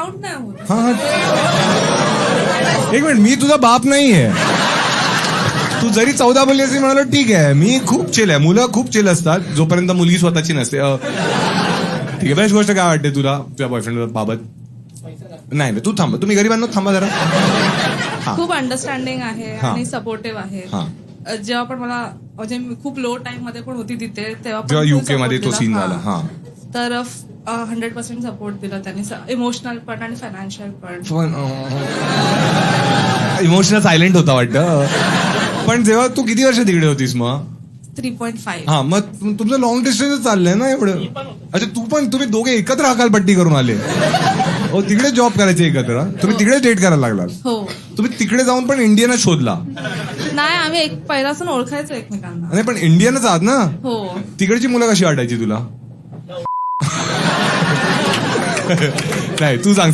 Count नाही होत. हा. एक मिनिट, मी तुझा बाप नाहीये. तू जरी 14 बोलली असेल म्हणाल ठीक आहे, मी खूप चिल आहे. मुलं खूप चिल असतात जोपर्यंत मुलगी स्वतःची नसते. ठीक आहे. बेस्ट गोष्ट काय वाटते तुला तुझ्या बॉयफ्रेंड बाबत? नाही तू थांबा, तुम्ही गरिबांना थांबा जरा. खूप अंडरस्टँडिंग आहे हा. आणि सपोर्टिव्ह आहे. हा. जेव्हा पण मला म्हणजे मी खूप लो टाइम मध्ये पण होती तिथे, तेव्हा पण जेव्हा full UK मध्ये support तो दिला. सीन हा. झाला. हा. तर 100% सपोर्ट दिला त्यांनी, इमोशनल पण आणि फायनान्शियल पण. इमोशनल सायलेंट होता वाटतं. पण जेव्हा तू किती वर्ष तिकडे होतीस मग? 3.5. हा, मग तुमचं लॉंग डिस्टन्स चाललंय ना एवढं. अच्छा, तुम्ही दोघे एकत्र हकालपट्टी करून आले. हो, तिकडे जॉब करायचे एकत्र. तुम्ही तिकडे डेट करायला लागलात. हो. तुम्ही तिकडे जाऊन पण इंडियनच शोधला? नाही, आम्ही पहिल्यापासून ओळखायचो एकमेकांना. नाही, पण इंडियनच आहात ना. हो. तिकडची मुलं कशी वाटायची तुला? नाही, तू सांग.